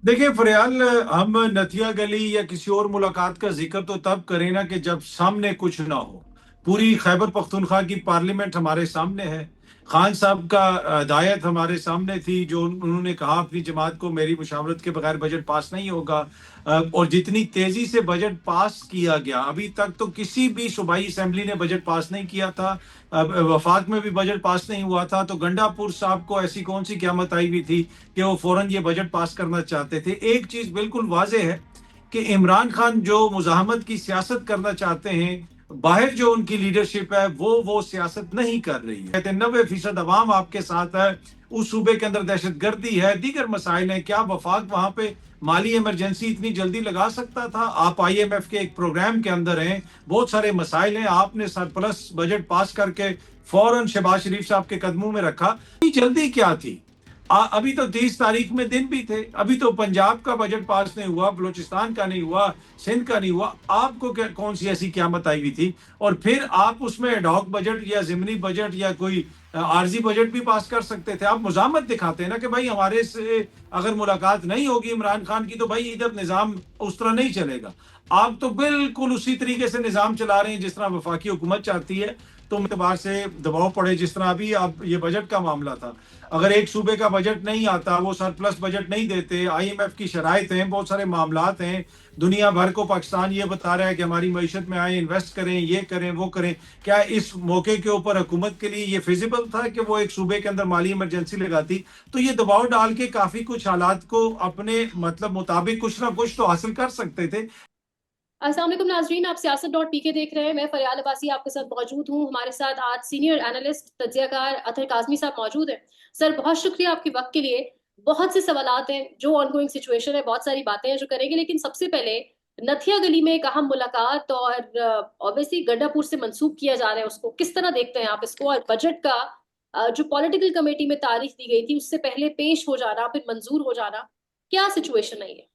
देखिए फरयाल, हम नथिया गली या किसी और मुलाकात का जिक्र तो तब करें ना कि जब सामने कुछ ना हो। पूरी खैबर पख्तूनख्वा की पार्लियामेंट हमारे सामने है। खान साहब का हिदायत हमारे सामने थी, जो उन्होंने कहा अपनी जमात को, मेरी मुशावरत के बगैर बजट पास नहीं होगा। और जितनी तेजी से बजट पास किया गया, अभी तक तो किसी भी सूबाई असम्बली ने बजट पास नहीं किया था। वफाक में भी बजट पास नहीं हुआ था, तो गंडापुर साहब को ऐसी कौन सी क़यामत आई हुई थी कि वो फौरन ये बजट पास करना चाहते थे। एक चीज बिल्कुल वाजे है कि इमरान खान जो मुजाहमत की सियासत करना चाहते हैं, बाहर जो उनकी लीडरशिप है वो सियासत नहीं कर रही है। कहते 90% अवाम आपके साथ है। उस सूबे के अंदर दहशत गर्दी है, दीगर मसाइल हैं। क्या वफाक वहां पे माली इमरजेंसी इतनी जल्दी लगा सकता था? आप IMF के एक प्रोग्राम के अंदर हैं, बहुत सारे मसाइल हैं, आपने सरप्लस बजट पास करके फौरन शहबाज शरीफ साहब के कदमों में रखा। जल्दी क्या थी? अभी तो 30 तारीख में दिन भी थे। अभी तो पंजाब का बजट पास नहीं हुआ, बलूचिस्तान का नहीं हुआ, सिंध का नहीं हुआ। आपको कौन सी ऐसी क्यामत आई हुई थी? और फिर आप उसमें एडॉक बजट या जिमनी बजट या कोई आरजी बजट भी पास कर सकते थे। आप मुजामत दिखाते हैं ना कि भाई हमारे से अगर मुलाकात नहीं होगी इमरान खान की, तो भाई इधर निजाम उस तरह नहीं चलेगा। आप तो बिल्कुल उसी तरीके से निजाम चला रहे हैं जिस तरह वफाकी हुकूमत चाहती है। तो एतबार से दबाव पड़े, जिस तरह अभी आप ये बजट का मामला था। अगर एक सूबे का बजट नहीं आता, वो सरप्लस बजट नहीं देते, IMF की शराइत हैं, बहुत सारे मामलात हैं, दुनिया भर को पाकिस्तान ये बता रहा है कि हमारी मीशत में आए, इन्वेस्ट करें, ये करें, वो करें। क्या इस मौके के ऊपर हुकूमत के लिए ये फिजिबल था कि वो एक सूबे के अंदर माली इमरजेंसी लगाती? तो ये दबाव डाल के काफी कुछ हालात को अपने मतलब मुताबिक कुछ ना कुछ तो हासिल कर सकते थे। अस्सलाम वालेकुम नाजरीन, आप सियासत.pk देख रहे हैं। मैं फरियाल अब्बासी आपके साथ मौजूद हूँ। हमारे साथ आज सीनियर एनालिस्ट तज्जियाकार अतर काजमी साहब मौजूद हैं। सर, बहुत शुक्रिया आपके वक्त के लिए। बहुत से सवालात हैं, जो ऑनगोइंग सिचुएशन है, बहुत सारी बातें हैं जो करेंगे, लेकिन सबसे पहले नथिया गली में एक अहम मुलाकात और ऑब्वियसली गंडापुर से मंसूब किया जा रहा है, उसको किस तरह देखते हैं आप इसको? और बजट का जो पॉलिटिकल कमेटी में तारीख दी गई थी उससे पहले पेश हो जाना, फिर मंजूर हो जाना, क्या सिचुएशन है ये?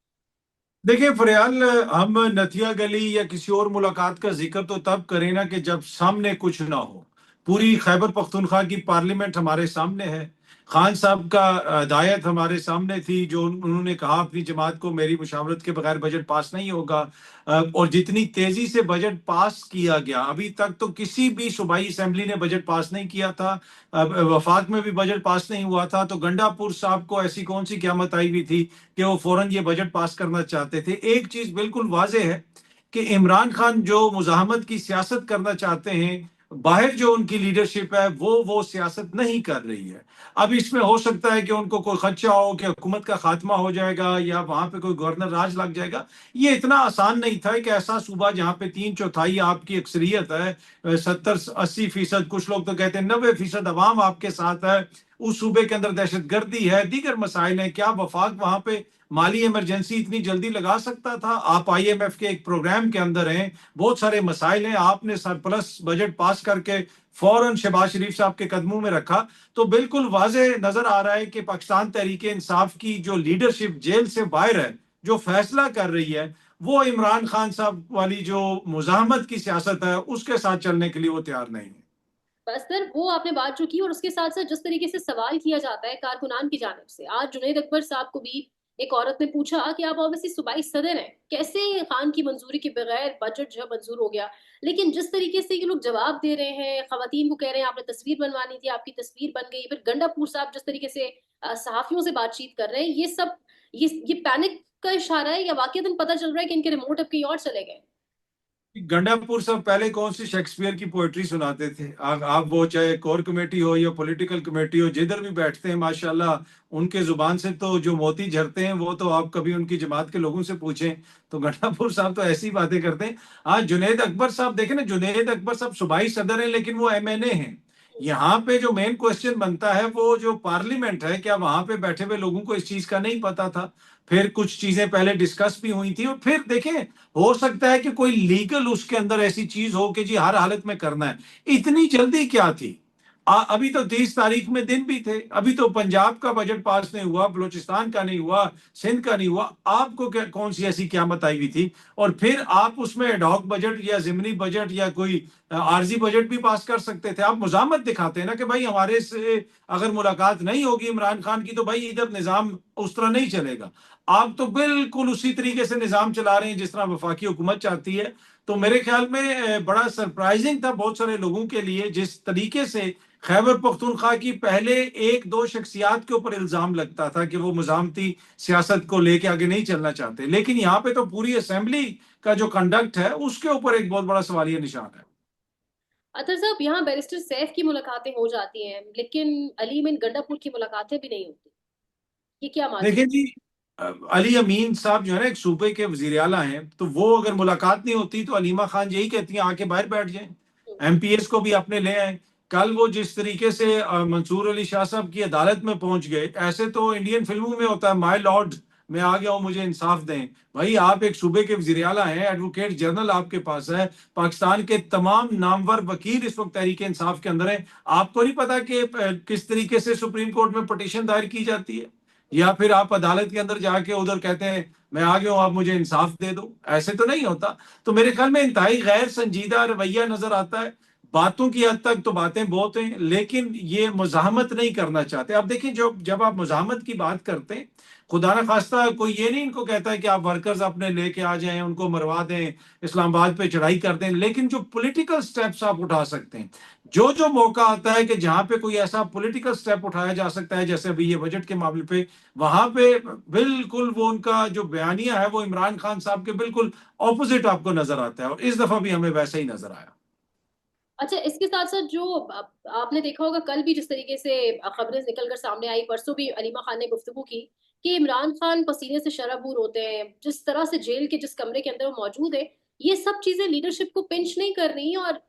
देखिए फरयाल, हम नथिया गली या किसी और मुलाकात का जिक्र तो तब करें ना कि जब सामने कुछ ना हो। पूरी खैबर पख्तूनख्वा की पार्लियामेंट हमारे सामने है। खान साहब का हिदायत हमारे सामने थी, जो उन्होंने कहा अपनी जमात को, मेरी मुशावरत के बगैर बजट पास नहीं होगा। और जितनी तेजी से बजट पास किया गया, अभी तक तो किसी भी सूबाई असम्बली ने बजट पास नहीं किया था। वफाक में भी बजट पास नहीं हुआ था, तो गंडापुर साहब को ऐसी कौन सी क़यामत आई हुई थी कि वो फौरन ये बजट पास करना चाहते थे। एक चीज बिल्कुल वाजे है कि इमरान खान जो मुजाहमत की सियासत करना चाहते हैं, बाहर जो उनकी लीडरशिप है वो सियासत नहीं कर रही है। अब इसमें हो सकता है कि उनको कोई खदशा हो कि हुकूमत का खात्मा हो जाएगा या वहां पे कोई गवर्नर राज लग जाएगा। ये इतना आसान नहीं था। एक ऐसा सूबा जहां पे 3/4 आपकी अक्सरियत है, 70-80%, कुछ लोग तो कहते हैं 90% अवाम आपके साथ है, उस सूबे के अंदर दहशत गर्दी है, दीगर मसाइल हैं। क्या वफाक वहां पे माली इमरजेंसी इतनी जल्दी लगा सकता था? आप IMF के एक प्रोग्राम के अंदर हैं, बहुत सारे मसाइल हैं, आपने सरप्लस बजट पास करके फौरन शहबाज शरीफ साहब के कदमों में रखा। तो बिल्कुल वाजे नजर आ रहा है कि पाकिस्तान तहरीक इंसाफ की जो लीडरशिप जेल से बाहर है, जो फैसला कर रही है, वो इमरान खान साहब वाली जो मुजाहमत की सियासत है उसके साथ चलने के लिए वो तैयार नहीं है। बस सर, वो आपने बात जो की, और उसके साथ साथ जिस तरीके से सवाल किया जाता है कारकुनान की जानिब से, आज जुनैद अकबर साहब को भी एक औरत ने पूछा कि आप ऑब्वियसली सूबाई सदर हैं, कैसे खान की मंजूरी के बगैर बजट जो है मंजूर हो गया? लेकिन जिस तरीके से ये लोग जवाब दे रहे हैं, खवातीन को कह रहे हैं आपने तस्वीर बनवानी थी, आपकी तस्वीर बन गई, फिर गंडापुर साहब जिस तरीके से सहाफियों से बातचीत कर रहे हैं, ये सब ये पैनिक का इशारा है, या वाकई पता चल रहा है कि इनके रिमोट अब कहीं और चले गए? गंडापुर साहब पहले कौन सी शेक्सपियर की पोएट्री सुनाते थे? आप वो चाहे कोर कमेटी हो या पॉलिटिकल कमेटी हो, जिधर भी बैठते हैं माशाल्लाह उनके जुबान से तो जो मोती झरते हैं, वो तो आप कभी उनकी जमात के लोगों से पूछें तो गंडापुर साहब तो ऐसी बातें करते हैं। आज जुनैद अकबर साहब देखें ना, जुनैद अकबर साहब सूबाई सदर हैं लेकिन वो MNA हैं। यहाँ पे जो मेन क्वेश्चन बनता है, वो जो पार्लियामेंट है, क्या वहां पे बैठे हुए लोगों को इस चीज का नहीं पता था? फिर कुछ चीजें पहले डिस्कस भी हुई थी, और फिर देखें, हो सकता है कि कोई लीगल उसके अंदर ऐसी चीज हो कि जी हर हालत में करना है। इतनी जल्दी क्या थी? अभी तो 30 तारीख में दिन भी थे। अभी तो पंजाब का बजट पास नहीं हुआ, बलूचिस्तान का नहीं हुआ, सिंध का नहीं हुआ। आपको कौन सी ऐसी क्यामत आई हुई थी? और फिर आप उसमें एडॉक बजट या जिमनी बजट या कोई आरजी बजट भी पास कर सकते थे। आप मुजामत दिखाते हैं ना कि भाई हमारे से अगर मुलाकात नहीं होगी इमरान खान की तो भाई इधर निज़ाम उस तरह नहीं चलेगा। आप तो बिल्कुल उसी तरीके से निज़ाम चला रहे हैं जिस तरह वफाकी हुकूमत चाहती है। तो मेरे ख्याल में बड़ा सरप्राइजिंग था बहुत सारे लोगों के लिए जिस तरीके से खैबर पख्तूनख्वा की पहले एक दो शख्सियात के ऊपर इल्जाम लगता था कि वो मुजामती सियासत को लेके आगे नहीं चलना चाहते, लेकिन यहाँ पे तो पूरी असेंबली का जो कंडक्ट है उसके ऊपर एक बहुत बड़ा सवालिया निशान है। अतर साहब, यहाँ बैरिस्टर सैफ की मुलाकातें हो जाती हैं, लेकिन अली मीन गंडापुर की मुलाकातें भी नहीं होती। ये क्या माजरा? देखिए जी, अली अमीन साहब जो है ना एक सूबे के वजीर आला हैं, तो वो अगर मुलाकात नहीं होती तो अलीमा खान यही कहती हैं आके बाहर बैठ जाएं, एमपीएस को भी अपने ले आए। कल वो जिस तरीके से मंसूर अली शाह साहब की अदालत में पहुंच गए, ऐसे तो इंडियन फिल्मों में होता है माय लॉर्ड मैं आ गया हूं मुझे इंसाफ दें। भाई आप एक सूबे के वजीर आला हैं, एडवोकेट जनरल आपके पास है, पाकिस्तान के तमाम नामवर वकील इस वक्त तहरीक इंसाफ के अंदर है। आपको नहीं पता कि किस तरीके से सुप्रीम कोर्ट में पटिशन दायर की जाती है, या फिर आप अदालत के अंदर जाके उधर कहते हैं मैं आ गया हूं आप मुझे इंसाफ दे दो। ऐसे तो नहीं होता। तो मेरे ख्याल में इंतहाई गैर संजीदा रवैया नजर आता है। बातों की हद तक तो बातें बहुत हैं, लेकिन ये मुजाहमत नहीं करना चाहते। अब देखिए जो जब आप मुजाहमत की बात करते हैं, खुदा ना खास्ता कोई ये नहीं इनको कहता है कि आप वर्कर्स अपने लेके आ जाएं उनको मरवा दें इस्लामाबाद पे चढ़ाई कर दें, लेकिन जो पॉलिटिकल स्टेप्स आप उठा सकते हैं, जो जो मौका आता है कि जहां पे कोई ऐसा पॉलिटिकल स्टेप उठाया जा सकता है जैसे अभी ये बजट के मामले पे, वहां पे बिल्कुल वो उनका जो बयानिया है वो इमरान खान साहब के बिल्कुल ऑपोजिट आपको नजर आता है, और इस दफा भी हमें वैसा ही नजर आया। अच्छा, इसके साथ साथ जो आपने देखा होगा कल भी जिस तरीके से खबरें निकल कर सामने आई, परसों भी अलीमा खान ने गुफ्तगू की कि इमरान खान पसीने से शराबूर होते हैं, जिस तरह से जेल के जिस कमरे के अंदर वो मौजूद है, ये सब चीजें लीडरशिप को पिंच नहीं कर रही, और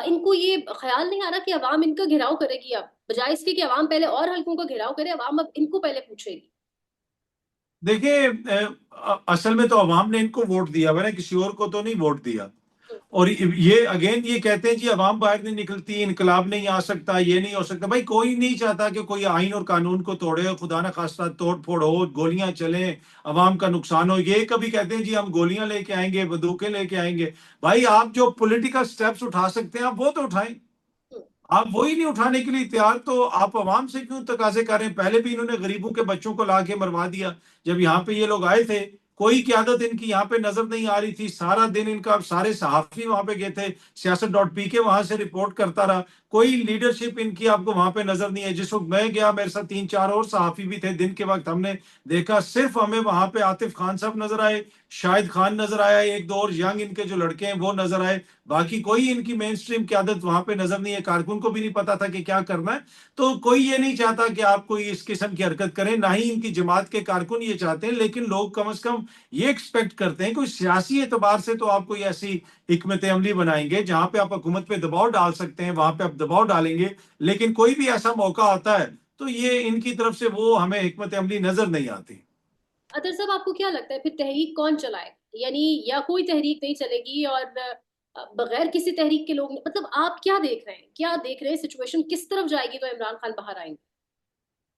इनको ये ख्याल नहीं आ रहा कि अवाम इनका घेराव करेगी। अब बजाय इसके कि अवाम पहले और हल्कों का घेराव करे, अवाम अब इनको पहले पूछेगी। देखिए असल में तो अवाम ने इनको वोट दिया हुआ है ना, किसी और को तो नहीं वोट दिया। और ये अगेन ये कहते हैं जी अवाम बाहर नहीं निकलती, इनकलाब नहीं आ सकता, ये नहीं हो सकता। भाई कोई नहीं चाहता कि कोई आइन और कानून को तोड़े, खुदा ना खास्ता तोड़ फोड़ हो, गोलियां चले, अवाम का नुकसान हो। ये कभी कहते हैं जी हम गोलियां लेके आएंगे, बंदूकें लेके आएंगे। भाई आप जो पॉलिटिकल स्टेप्स उठा सकते हैं आप वो तो उठाएं। आप वही नहीं उठाने के लिए तैयार तो आप अवाम से क्यों तकाजे कर रहे हैं? पहले भी इन्होंने गरीबों के बच्चों को लाके मरवा दिया। जब यहाँ पे ये लोग आए थे कोई क्यादत इनकी यहाँ पे नजर नहीं आ रही थी, सारा दिन इनका सारे सहाफी वहां पे गए थे, siyaset.pk वहां से रिपोर्ट करता रहा, कोई लीडरशिप इनकी आपको वहां पे नजर नहीं है। जिस वक्त मैं गया मेरे साथ तीन चार और सहाफी भी थे, दिन के वक्त हमने देखा सिर्फ हमें वहां पे आतिफ खान साहब नजर आए, शाहिद खान नजर आया, एक दो और यंग इनके जो लड़के हैं वो नजर आए, बाकी कोई इनकी मेन स्ट्रीम क्यादत वहां पे नजर नहीं है। कारकुन को भी नहीं पता था कि क्या करना है। तो कोई ये नहीं चाहता कि आप कोई इस किस्म की हरकत करें, ना ही इनकी जमात के कारकुन ये चाहते हैं, लेकिन लोग कम से कम ये एक्सपेक्ट करते हैं कोई सियासी एतबार से तो आप कोई ऐसी हिकमत अमली बनाएंगे जहां पे आप हुकूमत पे दबाव डाल सकते हैं, वहां पे आप दबाव डालेंगे। लेकिन कोई भी ऐसा मौका आता है तो ये इनकी तरफ से वो हमें हिकमत अमली नजर नहीं आती। अतर साहब, आपको क्या लगता है फिर तहरीक कौन चलाए? यानी या कोई तहरीक नहीं चलेगी और बगैर किसी तहरीक के लोग, मतलब आप क्या देख रहे हैं, क्या देख रहे हैं, सिचुएशन किस तरफ जाएगी तो इमरान खान बाहर आएंगे?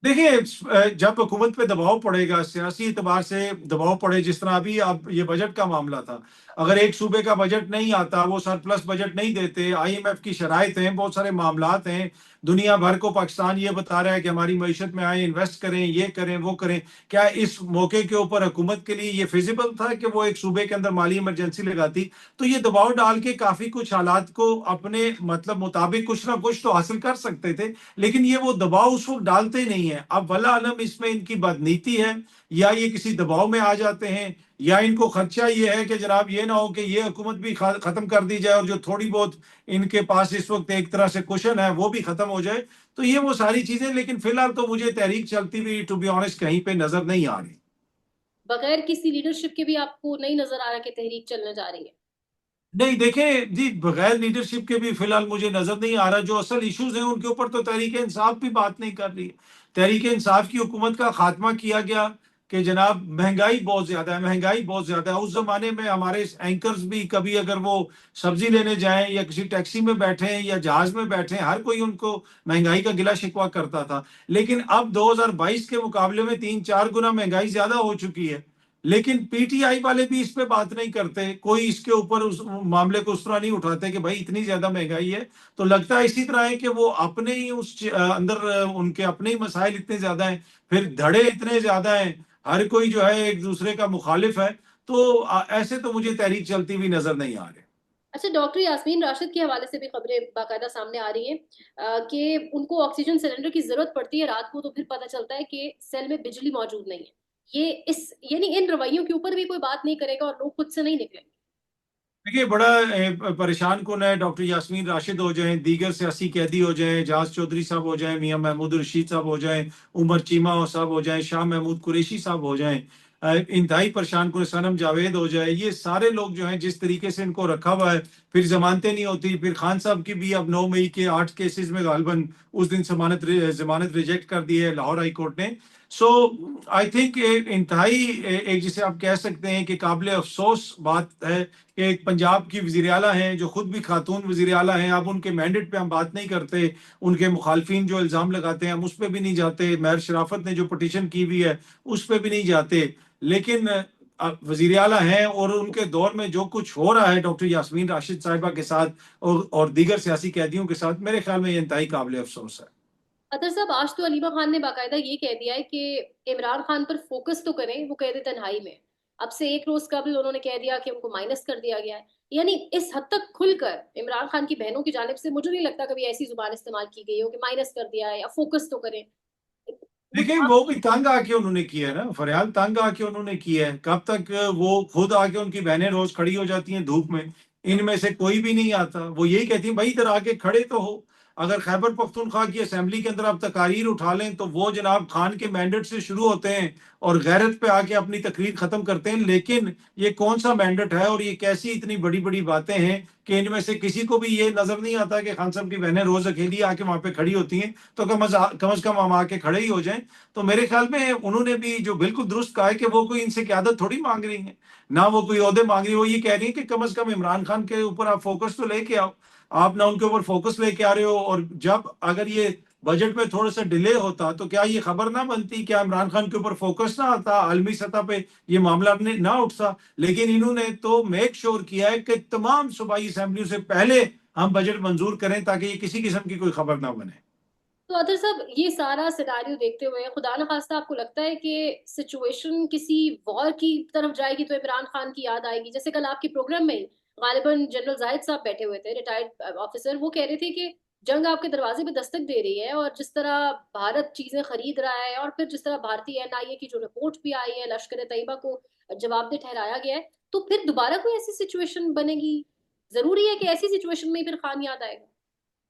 देखिए जब हुकूमत पे दबाव पड़ेगा, सियासी एतबार से दबाव पड़े, जिस तरह अभी अब ये बजट का मामला था, अगर एक सूबे का बजट नहीं आता, वो सरप्लस बजट नहीं देते, आईएमएफ की शराइत हैं, बहुत सारे मामलात हैं, दुनिया भर को पाकिस्तान ये बता रहा है कि हमारी मईशत में आए, इन्वेस्ट करें, ये करें वो करें। क्या इस मौके के ऊपर हुकूमत के लिए ये फिजिबल था कि वो एक सूबे के अंदर माली इमरजेंसी लगाती? तो ये दबाव डाल के काफी कुछ हालात को अपने मतलब मुताबिक कुछ ना कुछ तो हासिल कर सकते थे, लेकिन ये वो दबाव उस वक्त डालते नहीं है। अब वल्ला आलम इसमें इनकी बदनीति है, या ये किसी दबाव में आ जाते हैं, या इनको खर्चा ये है कि जनाब ये ना हो कि ये हुकूमत भी खत्म कर दी जाए और जो थोड़ी बहुत इनके पास इस वक्त एक तरह से कुशन है वो भी खत्म हो जाए। तो ये वो सारी चीजें, लेकिन फिलहाल तो मुझे तहरीक चलती हुई टू बी ऑनेस्ट कहीं पे नजर नहीं आ रही। बगैर किसी लीडरशिप के भी आपको नहीं नजर आ रहा कि तहरीक चलने जा रही है? नहीं देखें जी, बगैर लीडरशिप के भी फिलहाल मुझे नजर नहीं आ रहा। जो असल इश्यूज हैं उनके ऊपर तो तहरीक इंसाफ भी बात नहीं कर रही है। तहरीक इंसाफ की हुकूमत का खात्मा किया गया कि जनाब महंगाई बहुत ज्यादा है, महंगाई बहुत ज्यादा है। उस जमाने में हमारे एंकर्स भी कभी अगर वो सब्जी लेने जाएं या किसी टैक्सी में बैठे या जहाज में बैठे, हर कोई उनको महंगाई का गिला शिकवा करता था। लेकिन अब 2022 के मुकाबले में 3-4 गुना महंगाई ज्यादा हो चुकी है। लेकिन पीटीआई वाले भी इस पे बात नहीं करते, कोई इसके ऊपर उस मामले को उस तरह नहीं उठाते कि भाई इतनी ज्यादा महंगाई है। तो लगता है इसी तरह है कि वो अपने ही अंदर उनके अपने ही मसाइल इतने ज्यादा हैं, फिर धड़े इतने ज्यादा हैं, हर कोई जो है एक दूसरे का मुखालिफ है। तो ऐसे तो मुझे तहरीक चलती हुई नजर नहीं आ रही। अच्छा, डॉक्टर यास्मीन राशिद के हवाले से भी खबरें बाकायदा सामने आ रही हैं कि उनको ऑक्सीजन सिलेंडर की जरूरत पड़ती है रात को, तो फिर पता चलता है कि सेल में बिजली मौजूद नहीं है। ये इस यानी इन रवैयों के ऊपर भी कोई बात नहीं करेगा और लोग खुद से नहीं निकलेंगे। देखिए बड़ा परेशान कौन है, डॉक्टर यास्मीन राशिद हो जाएं, दीगर सियासी कैदी हो जाएं, जाज चौधरी साहब हो जाएं, मियां महमूद रशीद साहब हो जाएं, उमर चीमा साहब हो जाएं, शाह महमूद कुरैशी साहब हो जाएं, इंतहाई परेशान कौन, सनम जावेद हो जाए, ये सारे लोग जो हैं जिस तरीके से इनको रखा हुआ है, फिर जमानतें नहीं होती, फिर खान साहब की भी अब 9 मई के 8 केसेस में गालबन उस दिन जमानत रिजेक्ट कर दी है लाहौर हाई कोर्ट ने। सो आई थिंक इंतहाई एक जिसे आप कह सकते हैं कि काबिल अफसोस बात है कि एक पंजाब की वजीर आला हैं जो खुद भी खातून वजीर आला हैं, अब उनके मैंडेट पे हम बात नहीं करते, उनके मुखालफिन जो इल्ज़ाम लगाते हैं हम उस पर भी नहीं जाते, महर शराफत ने जो पटिशन की हुई है उस पर भी नहीं जाते। लेकिन वजीर आला हैं और उनके दौर में जो कुछ हो रहा है डॉक्टर यास्मीन राशिद साहिबा के साथ और दीगर सियासी कैदियों के साथ, मेरे ख्याल में ये इंतहाई काबिल अफसोस है। अतर साहब, आज तो अलीमा खान ने बाकायदा ये कह दिया है कि इमरान खान पर फोकस तो करें, वो कैद तन्हाई में। अब से एक रोज कबल उन्होंने कह दिया कि उनको माइनस कर दिया गया है। यानी इस हद तक खुलकर इमरान खान की बहनों की जानिब से मुझे नहीं लगता कभी ऐसी जुबान इस्तेमाल की गई हो कि माइनस कर दिया है या फोकस तो करें। मुझे देखिए आप वो भी तंग आके उन्होंने किया है ना फरियाल, तंग आके उन्होंने किया है, कब तक वो खुद आके उनकी बहनें रोज खड़ी हो जाती हैं धूप में, इनमें से कोई भी नहीं आता, वो यही कहती हैं भाई इधर आके खड़े तो हो। अगर खैबर पख्तूनख्वा की असेंबली के अंदर आप तकारीर उठा लें तो वो जनाब खान के मैंडेट से शुरू होते हैं और गैरत पे आके अपनी तकरीर खत्म करते हैं। लेकिन ये कौन सा मैंडेट है और ये कैसी इतनी बड़ी बड़ी बातें हैं कि इनमें से किसी को भी ये नजर नहीं आता कि खान साहब की बहनें रोज अकेली आके वहां पे खड़ी होती हैं, तो कम अज कम हम आके खड़े ही हो जाएं। तो मेरे ख्याल में उन्होंने भी जो बिल्कुल दुरुस्त कहा है कि वो कोई इनसे क़यादत थोड़ी मांग रही है, ना वो कोई ओहदे मांग रही है, वो ये कह रही है कि कम से कम इमरान खान के ऊपर आप फोकस तो लेके आओ। आप ना उनके ऊपर फोकस लेके आ रहे हो, और जब अगर ये बजट में थोड़ा सा डिले होता तो क्या ये खबर ना बनती, क्या इमरान खान के ऊपर फोकस ना आता, आलमी सतह पे ये मामला ना उठता। लेकिन इन्होंने तो मेक श्योर किया है कि तमाम सूबाई असेंबलियों से पहले हम बजट मंजूर करें ताकि ये किसी किस्म की कोई खबर ना बने। तो अदर साहब, ये सारा सिनारियो देखते हुए खुदा न खास्ता आपको लगता है कि सिचुएशन किसी वॉर की तरफ जाएगी तो इमरान खान की याद आएगी? जैसे कल आपके प्रोग्राम में गालिबन जनरल जाहिद साहब बैठे हुए थे, रिटायर्ड ऑफिसर, वो कह रहे थे कि जंग आपके दरवाजे पे दस्तक दे रही है, और जिस तरह भारत चीजें खरीद रहा है और फिर जिस तरह भारतीय एनआईए की जो रिपोर्ट भी आई है, लश्कर तैयबा को जवाबदेह ठहराया गया है, तो फिर दोबारा कोई ऐसी सिचुएशन बनेगी? जरूरी है कि ऐसी सिचुएशन में ही फिर खान याद आएगा?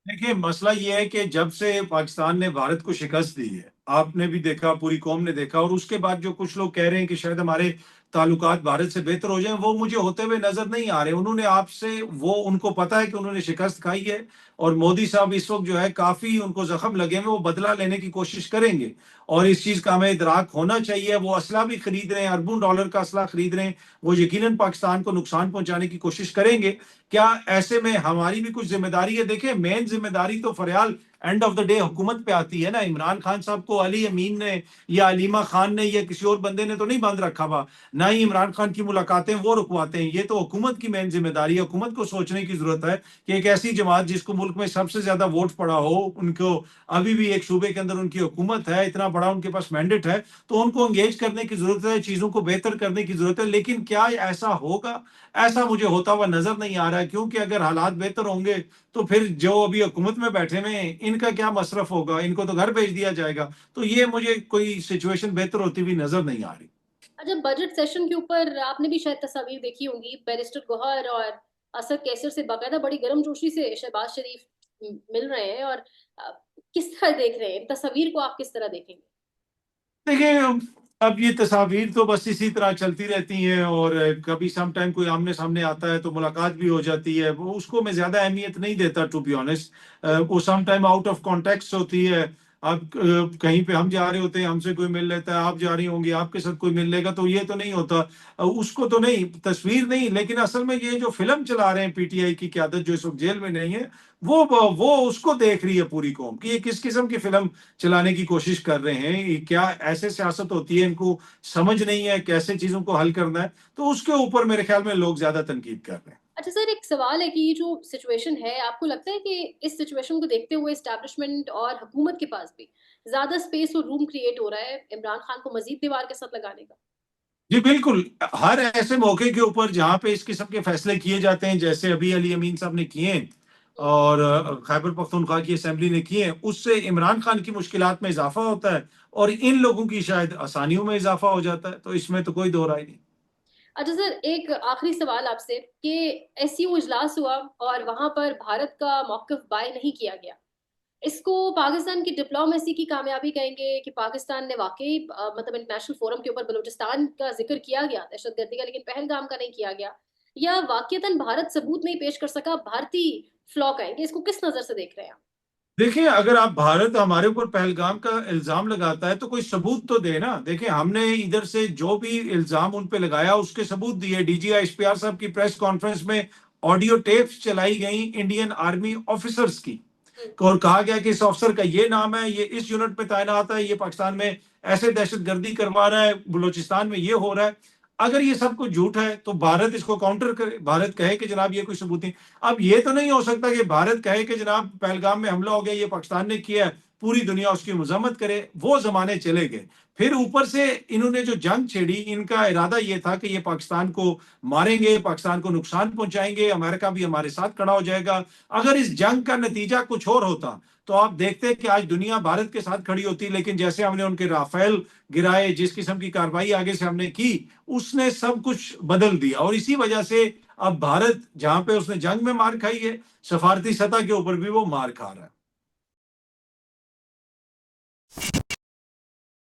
देखिए मसला ये है कि जब से पाकिस्तान ने भारत को शिकस्त दी है, आपने भी देखा, पूरी कौम ने देखा, और उसके बाद जो कुछ लोग कह रहे हैं कि शायद हमारे ताल्लुकात भारत से बेहतर हो जाएं, वो मुझे होते हुए नजर नहीं आ रहे। उन्होंने आपसे वो उनको पता है कि उन्होंने शिकस्त खाई है, और मोदी साहब इस वक्त जो है काफी उनको जख्म लगे हुए, वो बदला लेने की कोशिश करेंगे, और इस चीज का हमें इदराक होना चाहिए। वो असला भी खरीद रहे हैं, अरबों डॉलर का असला खरीद रहे हैं, वो यकीनन पाकिस्तान को नुकसान पहुंचाने की कोशिश करेंगे। क्या ऐसे में हमारी भी कुछ जिम्मेदारी है? देखिए मेन जिम्मेदारी तो फरियाल एंड ऑफ द डे हुकूमत पे आती है ना। इमरान खान साहब को अली अमीन ने या अलीमा खान ने या किसी और बंदे ने तो नहीं बांध रखा हुआ, ना ही इमरान खान की मुलाकातें वो रुकवाते हैं। ये तो हुकूमत की मेन जिम्मेदारी है। हुकूमत को सोचने की जरूरत है कि एक ऐसी जमात जिसको मुल्क में सबसे ज्यादा वोट पड़ा हो, उनको अभी भी एक सूबे के अंदर उनकी हुकूमत है, इतना बड़ा उनके पास मैंडेट है, तो उनको एंगेज करने की जरूरत है, चीजों को बेहतर करने की जरूरत है। लेकिन क्या ऐसा होगा? ऐसा मुझे होता हुआ नजर नहीं आ रहा है, क्योंकि अगर हालात बेहतर होंगे तो फिर जो अभी हुकूमत में बैठे हुए हैं इनका क्या मसरफ होगा, इनको तो घर भेज दिया जाएगा। तो ये मुझे कोई सिचुएशन बेहतर होती हुई नजर नहीं आ रही। अच्छा, बजट सेशन के ऊपर आपने भी शायद तस्वीर देखी होंगी, बैरिस्टर गौहर और असद कैसर से बाकायदा बड़ी गर्मजोशी से शहबाज शरीफ मिल रहे हैं, और किस तरह देख रहे हैं तस्वीर को? आप किस तरह देखेंगे? देखिए अब ये तस्वीर तो बस इसी तरह चलती रहती हैं, और कभी सम टाइम कोई आमने सामने आता है तो मुलाकात भी हो जाती है, वो उसको मैं ज्यादा अहमियत नहीं देता टू बी ऑनेस्ट। वो some time out of context होती है, आप कहीं पे हम जा रहे होते हैं, हमसे कोई मिल लेता है, आप जा रही होंगी, आपके साथ कोई मिल लेगा, तो ये तो नहीं होता। उसको तो नहीं, तस्वीर नहीं, लेकिन असल में ये जो फिल्म चला रहे हैं पीटीआई की क़यादत, जो इस वक्त जेल में नहीं है, वो उसको देख रही है पूरी कौम कि ये किस किस्म की फिल्म चलाने की कोशिश कर रहे हैं, ये क्या ऐसे सियासत होती है, इनको समझ नहीं है कैसे चीजों को हल करना है। तो उसके ऊपर मेरे ख्याल में लोग ज्यादा तनकीद कर रहे हैं। अच्छा सर, एक सवाल है कि ये जो सिचुएशन है, आपको लगता है कि इस सिचुएशन को देखते हुए एस्टैब्लिशमेंट और हुकूमत के पास भी ज्यादा स्पेस और रूम क्रिएट हो रहा है इमरान खान को मजीद दीवार के साथ लगाने का? जी बिल्कुल। हर ऐसे मौके के ऊपर जहां पे इस किस्म के फैसले किए जाते हैं, जैसे अभी अली अमीन साहब ने किए हैं हम्म। और खैबर पख्तूनख्वा की असेंबली ने किए हैं, उससे इमरान खान की मुश्किलात में इजाफा होता है और इन लोगों की शायद आसानियों में इजाफा हो जाता है। तो इसमें तो कोई दो राय नहीं। अच्छा सर, एक आखिरी सवाल आपसे कि एससीओ इजलास हुआ और वहां पर भारत का मौकिफ बाय नहीं किया गया, इसको पाकिस्तान की डिप्लोमेसी की कामयाबी कहेंगे कि पाकिस्तान ने वाकई मतलब इंटरनेशनल फोरम के ऊपर बलूचिस्तान का जिक्र किया गया दहशतगर्दी का, लेकिन पहलगाम का नहीं किया गया, या वाकईतन भारत सबूत नहीं पेश कर सका, भारतीय फ्लॉ कहेंगे, इसको किस नजर से देख रहे हैं आप? देखिए, अगर आप भारत हमारे ऊपर पहलगाम का इल्जाम लगाता है तो कोई सबूत तो दे ना। देखिए, हमने इधर से जो भी इल्जाम उन पे लगाया उसके सबूत दिए। डीजी एसपीआर साहब की प्रेस कॉन्फ्रेंस में ऑडियो टेप्स चलाई गई इंडियन आर्मी ऑफिसर्स की, हम्म। और कहा गया कि इस अफसर का ये नाम है, ये इस यूनिट में तैनात है, ये पाकिस्तान में ऐसे दहशतगर्दी करवा रहा है, बलूचिस्तान में ये हो रहा है। अगर ये सब कुछ झूठ है तो भारत इसको काउंटर करे, भारत कहे कि जनाब ये कोई सबूत नहीं। अब ये तो नहीं हो सकता कि भारत कहे कि जनाब पहलगाम में हमला हो गया, ये पाकिस्तान ने किया है, पूरी दुनिया उसकी मजम्मत करे। वो जमाने चले गए। फिर ऊपर से इन्होंने जो जंग छेड़ी, इनका इरादा ये था कि ये पाकिस्तान को मारेंगे, पाकिस्तान को नुकसान पहुंचाएंगे, अमेरिका भी हमारे साथ खड़ा हो जाएगा। अगर इस जंग का नतीजा कुछ और होता तो आप देखते हैं कि आज दुनिया भारत के साथ खड़ी होती, लेकिन जैसे हमने उनके राफेल गिराए, जिस किस्म की कार्रवाई आगे से हमने की, उसने सब कुछ बदल दिया। और इसी वजह से अब भारत जहां पे उसने जंग में मार खाई है, सफारती सतह के ऊपर भी वो मार खा रहा है।